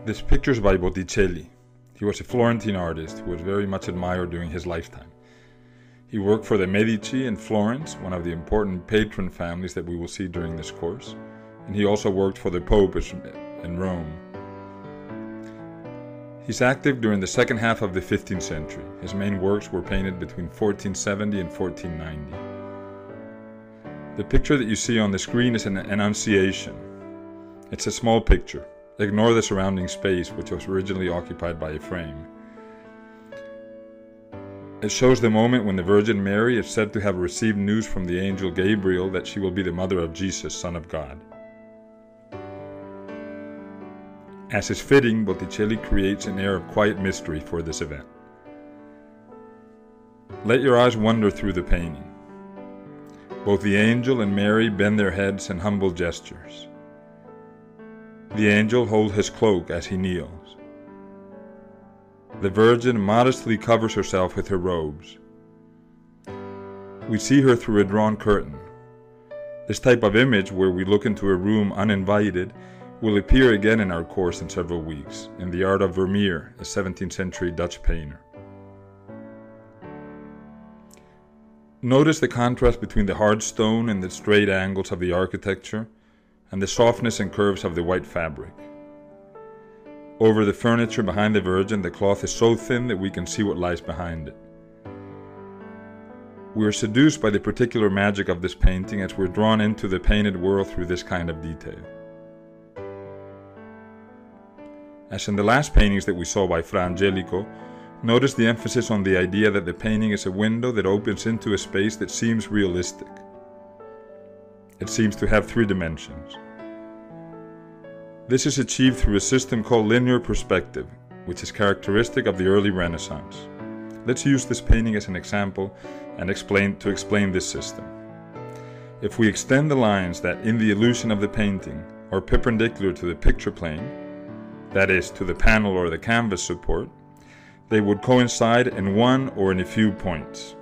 This picture is by Botticelli. He was a Florentine artist who was very much admired during his lifetime. He worked for the Medici in Florence, one of the important patron families that we will see during this course, and he also worked for the Pope in Rome. He's active during the second half of the 15th century. His main works were painted between 1470 and 1490. The picture that you see on the screen is an Annunciation. It's a small picture. Ignore the surrounding space, which was originally occupied by a frame. It shows the moment when the Virgin Mary is said to have received news from the angel Gabriel that she will be the mother of Jesus, Son of God. As is fitting, Botticelli creates an air of quiet mystery for this event. Let your eyes wander through the painting. Both the angel and Mary bend their heads in humble gestures. The angel holds his cloak as he kneels. The Virgin modestly covers herself with her robes. We see her through a drawn curtain. This type of image, where we look into a room uninvited, will appear again in our course in several weeks, in the art of Vermeer, a 17th century Dutch painter. Notice the contrast between the hard stone and the straight angles of the architecture, and the softness and curves of the white fabric. Over the furniture behind the Virgin, the cloth is so thin that we can see what lies behind it. We are seduced by the particular magic of this painting as we're drawn into the painted world through this kind of detail. As in the last paintings that we saw by Fra Angelico, notice the emphasis on the idea that the painting is a window that opens into a space that seems realistic. It seems to have 3 dimensions. This is achieved through a system called linear perspective, which is characteristic of the early Renaissance. Let's use this painting as an example and explain this system. If we extend the lines that, in the illusion of the painting, are perpendicular to the picture plane, that is, to the panel or the canvas support, they would coincide in one or in a few points.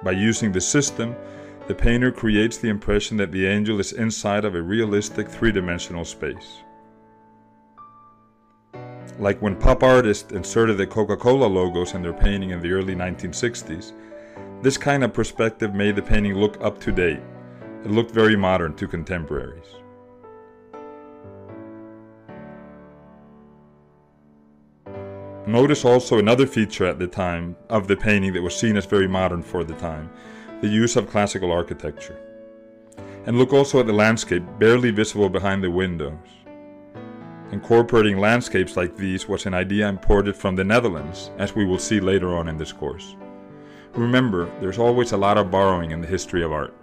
By using the system, the painter creates the impression that the angel is inside of a realistic 3-dimensional space. Like when pop artists inserted the Coca-Cola logos in their painting in the early 1960s, this kind of perspective made the painting look up to date. It looked very modern to contemporaries. Notice also another feature at the time of the painting that was seen as very modern for the time, the use of classical architecture. And look also at the landscape barely visible behind the windows. Incorporating landscapes like these was an idea imported from the Netherlands, as we will see later on in this course. Remember, there's always a lot of borrowing in the history of art.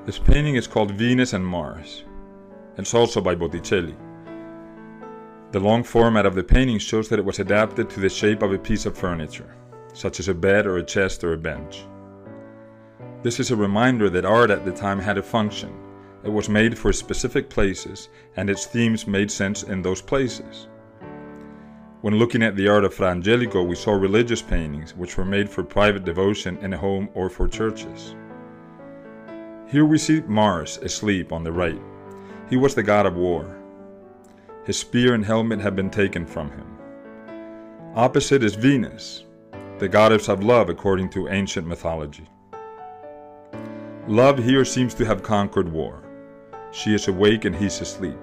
This painting is called Venus and Mars. It's also by Botticelli. The long format of the painting shows that it was adapted to the shape of a piece of furniture, such as a bed or a chest or a bench. This is a reminder that art at the time had a function. It was made for specific places, and its themes made sense in those places. When looking at the art of Fra Angelico, we saw religious paintings, which were made for private devotion in a home or for churches. Here we see Mars asleep on the right. He was the god of war. His spear and helmet have been taken from him. Opposite is Venus, the goddess of love according to ancient mythology. Love here seems to have conquered war. She is awake and he's asleep.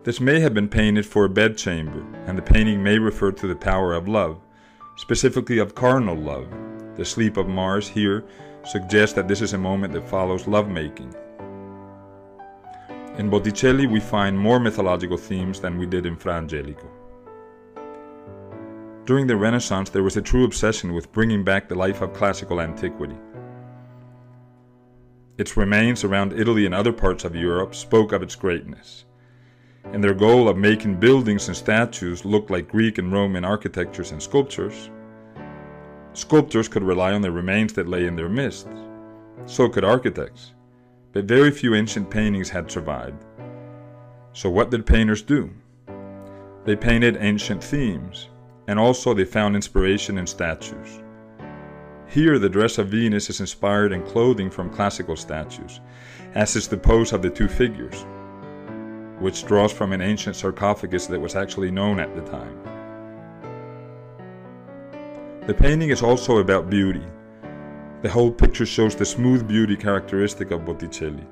This may have been painted for a bedchamber, and the painting may refer to the power of love, specifically of carnal love. The sleep of Mars here suggests that this is a moment that follows lovemaking. In Botticelli, we find more mythological themes than we did in Fra Angelico. During the Renaissance, there was a true obsession with bringing back the life of classical antiquity. Its remains around Italy and other parts of Europe spoke of its greatness. In their goal of making buildings and statues look like Greek and Roman architectures and sculptures, sculptors could rely on the remains that lay in their midst. So could architects. But very few ancient paintings had survived. So what did painters do? They painted ancient themes, and also they found inspiration in statues. Here, the dress of Venus is inspired in clothing from classical statues, as is the pose of the two figures, which draws from an ancient sarcophagus that was actually known at the time. The painting is also about beauty. The whole picture shows the smooth beauty characteristic of Botticelli.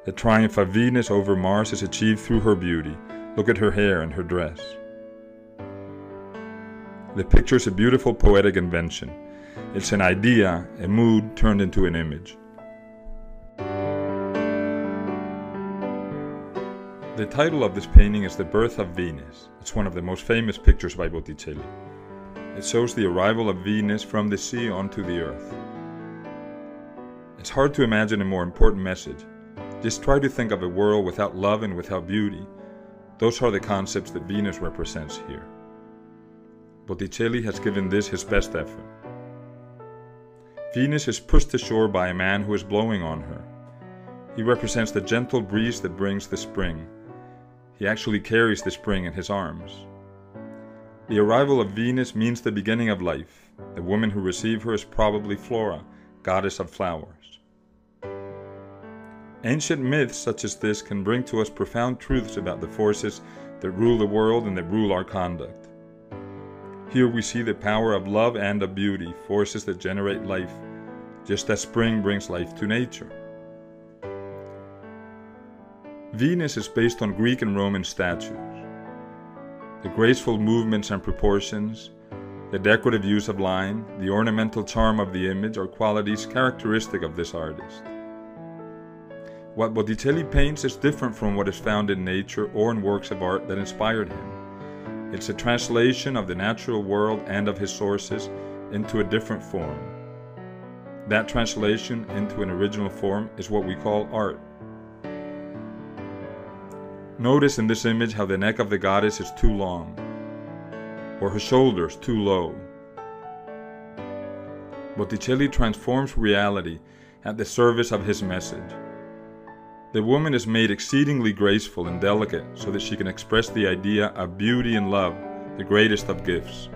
The triumph of Venus over Mars is achieved through her beauty. Look at her hair and her dress. The picture is a beautiful poetic invention. It's an idea, a mood turned into an image. The title of this painting is The Birth of Venus. It's one of the most famous pictures by Botticelli. It shows the arrival of Venus from the sea onto the earth. It's hard to imagine a more important message. Just try to think of a world without love and without beauty. Those are the concepts that Venus represents here. Botticelli has given this his best effort. Venus is pushed ashore by a man who is blowing on her. He represents the gentle breeze that brings the spring. He actually carries the spring in his arms. The arrival of Venus means the beginning of life. The woman who received her is probably Flora, goddess of flowers. Ancient myths such as this can bring to us profound truths about the forces that rule the world and that rule our conduct. Here we see the power of love and of beauty, forces that generate life, just as spring brings life to nature. Venus is based on Greek and Roman statues. The graceful movements and proportions, the decorative use of line, the ornamental charm of the image are qualities characteristic of this artist. What Botticelli paints is different from what is found in nature or in works of art that inspired him. It's a translation of the natural world and of his sources into a different form. That translation into an original form is what we call art. Notice in this image how the neck of the goddess is too long, or her shoulders too low. Botticelli transforms reality at the service of his message. The woman is made exceedingly graceful and delicate so that she can express the idea of beauty and love, the greatest of gifts.